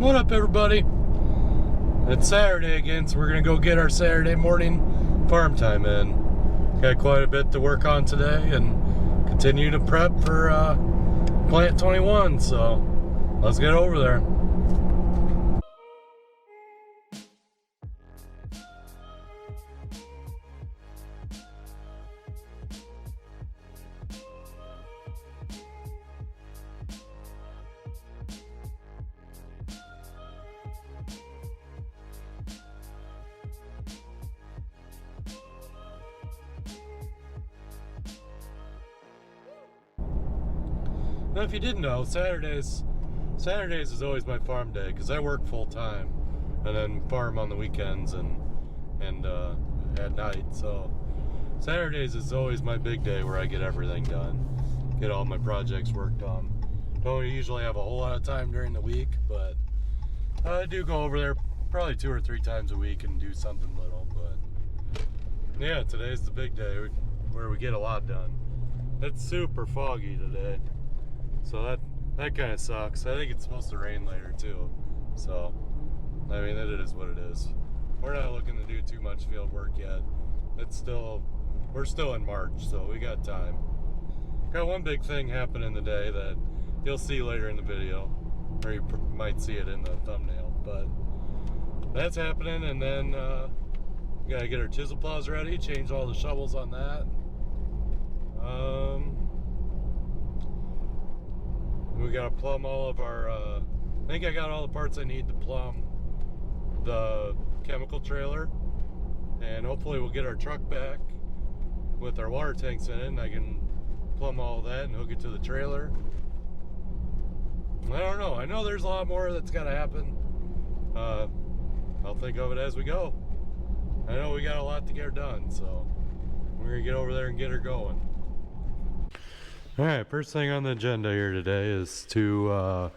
What up, everybody? It's Saturday again, so we're gonna go get our Saturday morning farm time in. Got quite a bit to work on today and continue to prep for Plant 21, so let's get over there. Now, if you didn't know, Saturdays is always my farm day because I work full time and then farm on the weekends and at night. So Saturdays is always my big day where I get everything done, get all my projects worked on. Don't usually have a whole lot of time during the week, but I do go over there probably 2 or 3 times a week and do something little. But yeah, today's the big day where we get a lot done. It's super foggy today. So that kind of sucks. I think it's supposed to rain later too. So, I mean, it is what it is. We're not looking to do too much field work yet. We're still in March, so we got time. Got one big thing happening today that you'll see later in the video, or you might see it in the thumbnail, but that's happening. And then we gotta get our chisel plows ready, change all the shovels on that. We gotta plumb all of our, I think I got all the parts I need to plumb the chemical trailer, and hopefully we'll get our truck back with our water tanks in it, and I can plumb all of that and hook it to the trailer. I don't know, I know there's a lot more that's gotta happen. I'll think of it as we go. I know we got a lot to get done, so we're gonna get over there and get her going. Alright, first thing on the agenda here today is to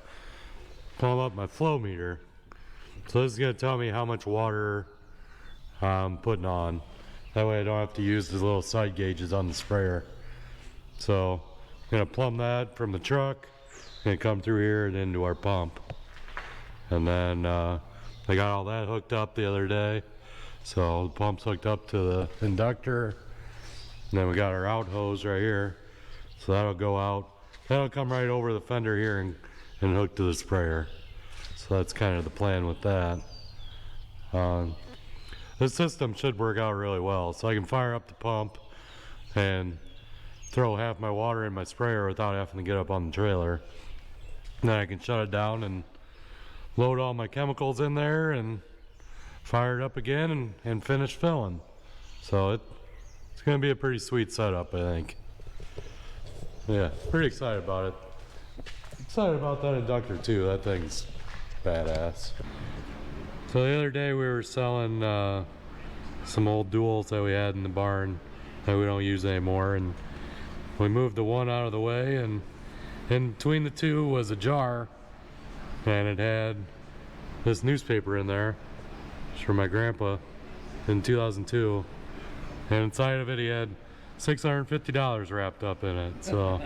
plumb up my flow meter. So this is going to tell me how much water I'm putting on. That way I don't have to use the little side gauges on the sprayer. So I'm going to plumb that from the truck and come through here and into our pump. And then I got all that hooked up the other day. So the pump's hooked up to the inductor. And then we got our out hose right here. So that'll go out, that'll come right over the fender here and hook to the sprayer. So that's kind of the plan with that. The system should work out really well. So I can fire up the pump and throw half my water in my sprayer without having to get up on the trailer. And then I can shut it down and load all my chemicals in there and fire it up again and finish filling. So it's going to be a pretty sweet setup, I think. Yeah, pretty excited about it. Excited about that inductor too. That thing's badass. So the other day we were selling some old duals that we had in the barn that we don't use anymore, and we moved the one out of the way, and in between the two was a jar, and it had this newspaper in there. It's from my grandpa in 2002, and inside of it he had $650 wrapped up in it. So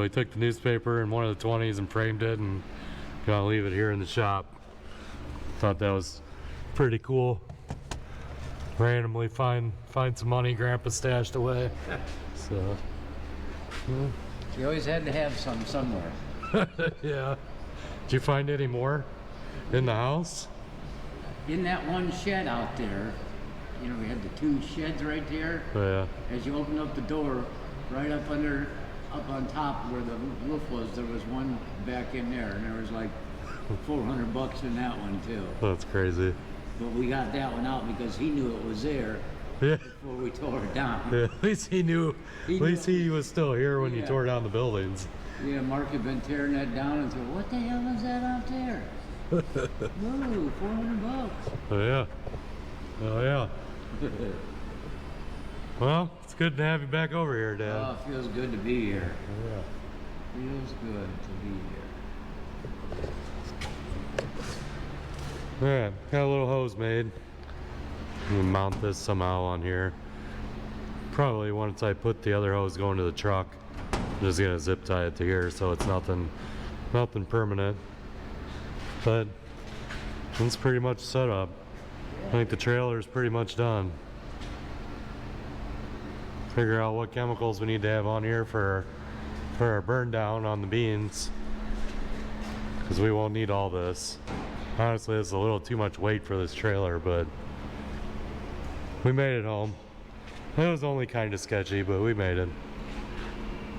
he took the newspaper in one of the 20s and framed it and gonna leave it here in the shop. Thought that was pretty cool. Randomly find some money Grandpa stashed away. So you always had to have some somewhere. yeah. Did you find any more in the house? In that one shed out there, you know, we had the 2 sheds right there. Oh, yeah. As you open up the door, right up on top where the roof was, there was one back in there, and there was like $400 in that one too. That's crazy. But we got that one out because he knew it was there. Yeah. Before we tore it down. Yeah, at least he knew. At least he was still here when you tore down the buildings. Yeah, Mark had been tearing that down and said, "What the hell is that out there?" Whoa, $400. Oh yeah. Oh yeah. Well, it's good to have you back over here, Dad. Oh, it feels good to be here. Yeah. Feels good to be here. Alright, got a little hose made. I'm gonna mount this somehow on here. Probably once I put the other hose going to the truck, I'm just gonna zip tie it to here so it's nothing permanent. but it's pretty much set up. I think the trailer is pretty much done. Figure out what chemicals we need to have on here for our burn down on the beans, because we won't need all this. Honestly, it's a little too much weight for this trailer, but we made it home. It was only kind of sketchy, but we made it.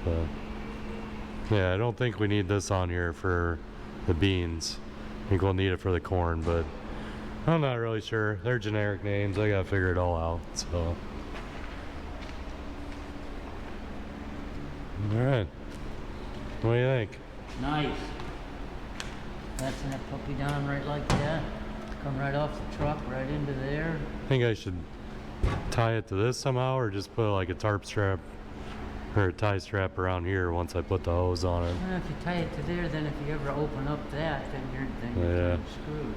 But yeah, I don't think we need this on here for the beans. I think we'll need it for the corn, but I'm not really sure. They're generic names. I gotta figure it all out. So, all right. What do you think? Nice. Passing that puppy down right like that. Come right off the truck, right into there. I think I should tie it to this somehow, or just put like a tarp strap or a tie strap around here once I put the hose on it. Well, if you tie it to there, then if you ever open up that, then you're screwed.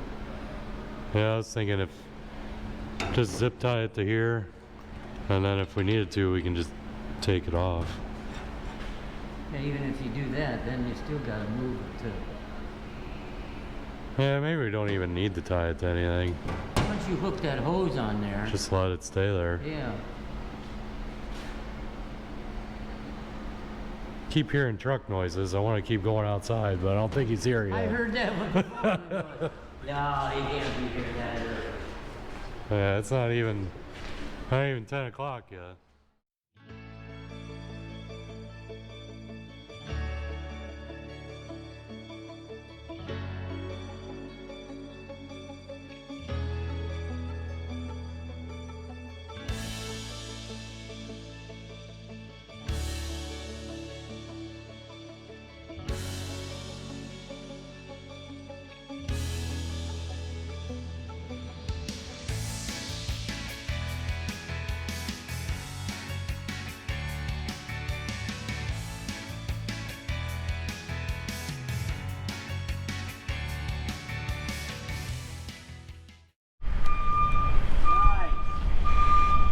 Yeah, I was thinking if just zip tie it to here, and then if we needed to, we can just take it off. And even if you do that, then you still gotta move it too. Yeah, maybe we don't even need to tie it to anything. Once you hook that hose on there. Just let it stay there. Yeah. Keep hearing truck noises. I want to keep going outside, but I don't think he's here yet. I heard that one. No, he can't be here that early. Yeah, it's not even 10 o'clock yet.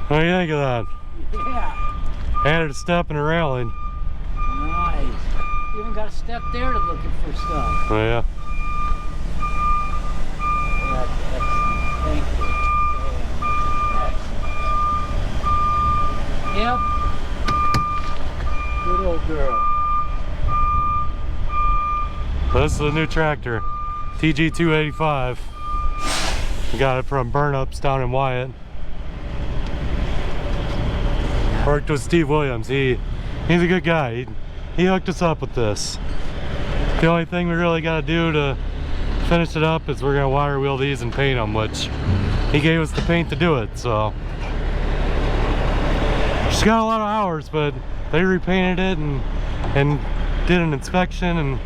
What do you think of that? Yeah. Added a step and a railing. Nice. You even got a step there to looking for stuff. Oh yeah. That's excellent. Thank you. Yeah, excellent. Yep. Good old girl. This is the new tractor, TG285. We got it from Burnups down in Wyatt. Worked with Steve Williams. He's a good guy. He hooked us up with this. The only thing we really got to do to finish it up is we're gonna wire wheel these and paint them, which he gave us the paint to do it. So she's got a lot of hours, but they repainted it and did an inspection and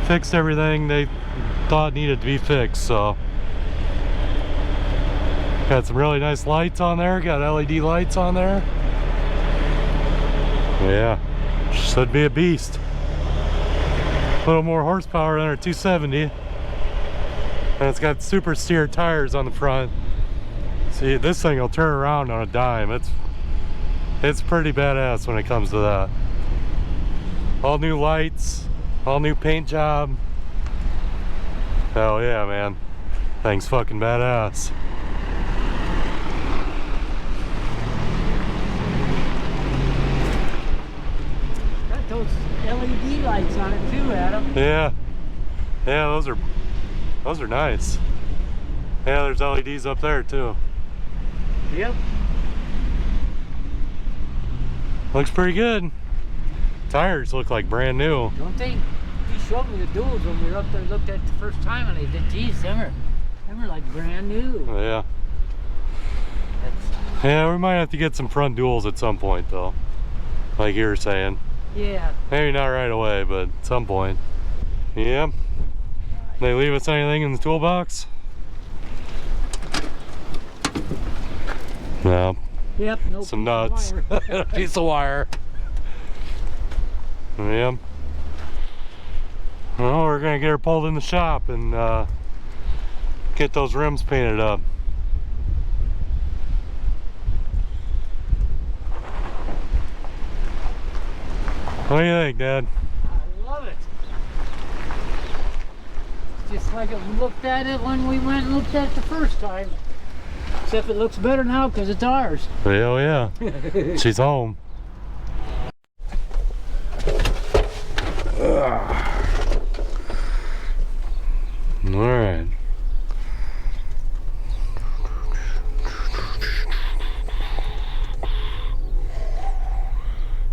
fixed everything they thought needed to be fixed. So got some really nice lights on there. Got LED lights on there. Yeah, should be a beast. A little more horsepower than our 270. And it's got super steer tires on the front. See, this thing will turn around on a dime. It's pretty badass when it comes to that. All new lights, all new paint job. Hell yeah, man. Thing's fucking badass. Those LED lights on it too, Adam. Yeah, those are nice. Yeah, there's LEDs up there too. Yep. Looks pretty good. Tires look like brand new. Don't they? He showed me the duals when we were up there, looked at it the first time, and they did. Geez, them are like brand new. Yeah. Yeah, we might have to get some front duals at some point though, like you were saying. Yeah. Maybe not right away, but at some point. Yeah. They leave us anything in the toolbox? No. Yep. No. Some nuts. A piece of wire. Yeah. Well, we're gonna get her pulled in the shop and get those rims painted up. What do you think, Dad? I love it. just like it looked at it when we went and looked at it the first time. Except it looks better now because it's ours. Hell yeah. She's home. Alright.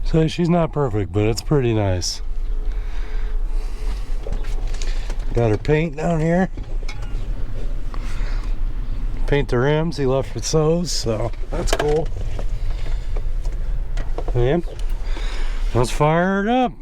So she's not perfect, but it's pretty nice. Got her paint down here. Paint the rims, he left with those, so that's cool. And let's fire it up.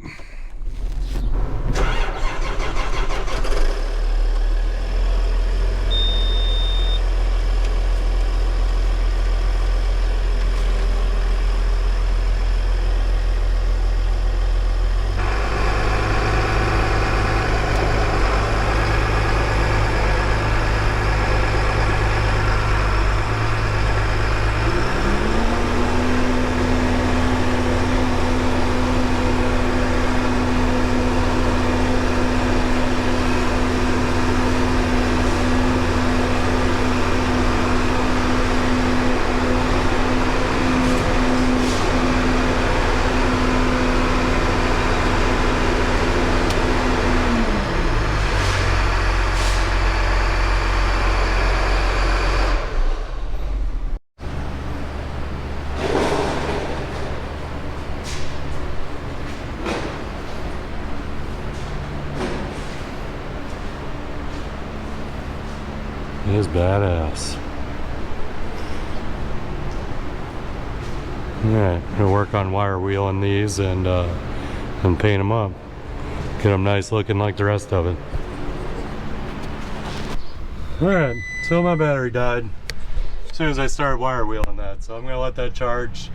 It is badass. Alright, gonna work on wire wheeling these and paint them up. Get them nice looking like the rest of it. Alright, so my battery died as soon as I started wire wheeling that, so I'm gonna let that charge.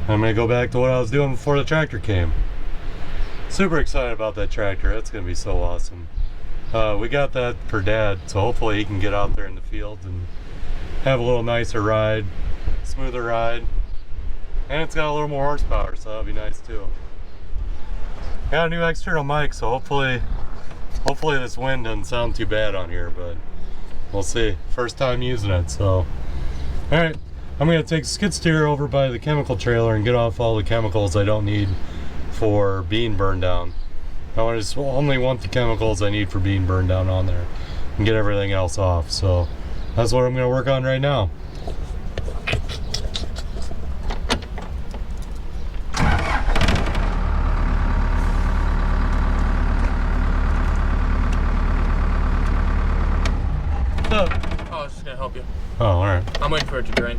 I'm gonna go back to what I was doing before the tractor came. Super excited about that tractor. That's gonna be so awesome. We got that for Dad, so hopefully he can get out there in the field and have a little nicer ride, smoother ride, and it's got a little more horsepower, so that'll be nice too. Got a new external mic, so hopefully this wind doesn't sound too bad on here, but we'll see. First time using it, so. Alright, I'm gonna take skid steer over by the chemical trailer and get off all the chemicals I don't need for being burned down. I just only want the chemicals I need for being burned down on there and get everything else off. So that's what I'm going to work on right now. What's up? Oh, I was just going to help you. Oh, alright. I'm waiting for it to drain.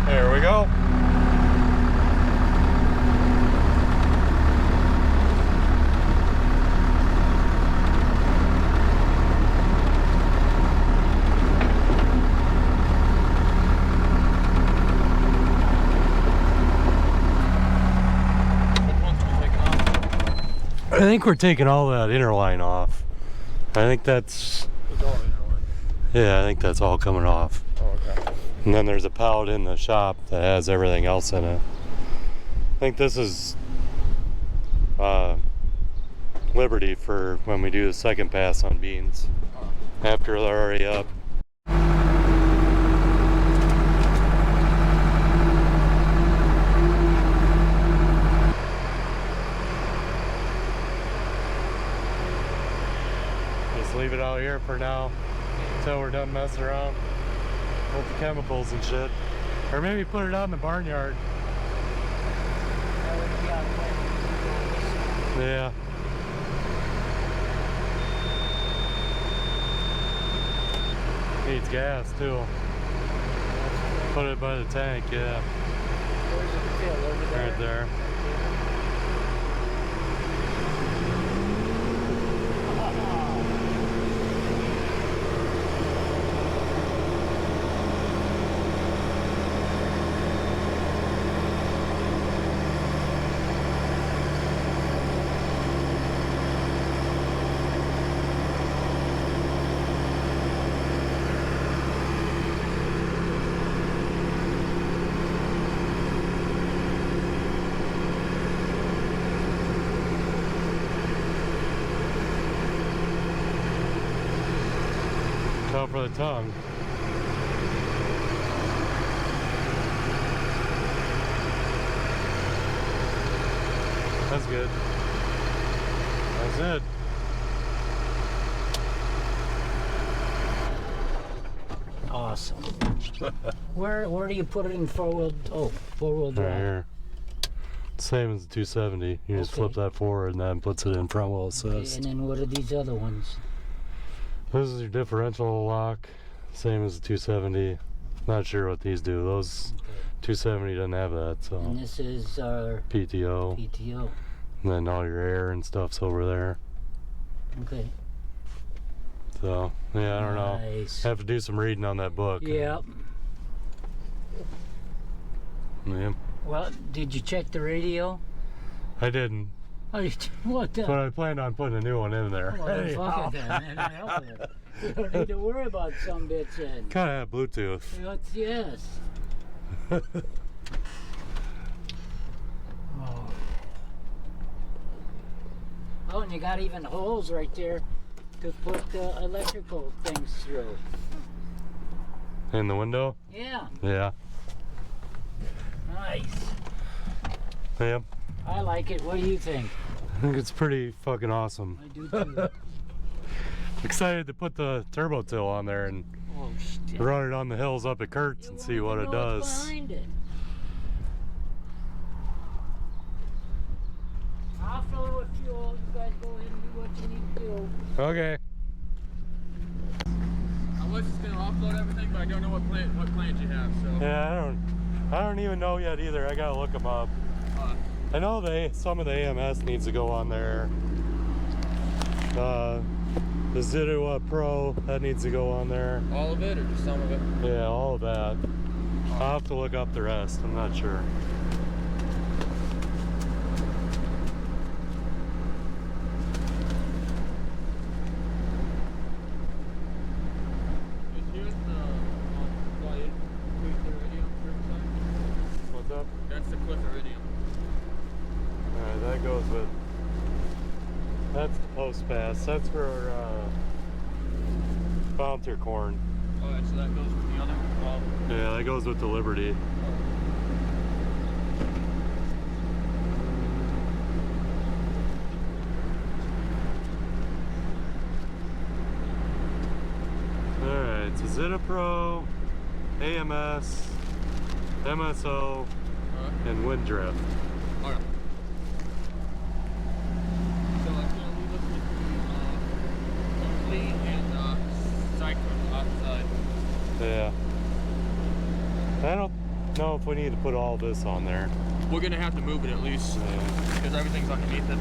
There we go. I think we're taking all that inner line off. I think that's... Yeah, I think that's all coming off. Oh, okay. And then there's a pallet in the shop that has everything else in it. I think this is Liberty for when we do the second pass on beans. After they're already up. Just leave it out here for now until we're done messing around with the chemicals and shit. Or maybe put it out in the barnyard. Yeah. Needs gas too. Put it by the tank, yeah. Right there. out for the tongue. That's good. That's it. Awesome. Where do you put it in four-wheel? Oh, four-wheel drive. Right here. Same as the 270. You just Okay. flip that forward and that puts it in front wheel Okay, assist. and then what are these other ones? This is your differential lock. Same as the 270. Not sure what these do. Those 270 doesn't have that, so And this is our PTO. PTO. And then all your air and stuff's over there. Okay. So yeah, I don't know. Nice. Have to do some reading on that book. Yep. Yeah. Well, did you check the radio? I didn't, Oh, what the? but I planned on putting a new one in there. Well, then fuck it then. Man, hell with it. You don't need to worry about some bits then. Kind of have Bluetooth. Yes. Oh. Oh, and you got even holes right there to put electrical things through. In the window? Yeah, Yeah. nice. Yeah. I like it. What do you think? I think it's pretty fucking awesome. I do too. Excited to put the turbo till on there and Oh shit. run it on the hills up at Kurtz and see what it does. Behind it. I'll fill it with fuel. You guys go ahead and do what you need to do. Okay. I was just gonna offload everything, but I don't know what plans you have, so. Yeah, I don't even know yet either. I gotta look them up. I know some of the AMS needs to go on there. The Zidua Pro, that needs to go on there. All of it or just some of it? Yeah, all of that. I'll have to look up the rest. I'm not sure. What's up? That's the Cliff Iridium. Alright, that goes with... That's the post pass. That's for volunteer corn. Alright, so that goes with the other one? Yeah, that goes with the Liberty. Alright, so Zeta Pro, AMS, MSO, and Wind Drift. Alright. So it's gonna leave us with the complete and cycling outside. Yeah. I don't know if we need to put all this on there. We're gonna have to move it at least, Yeah. because everything's underneath it.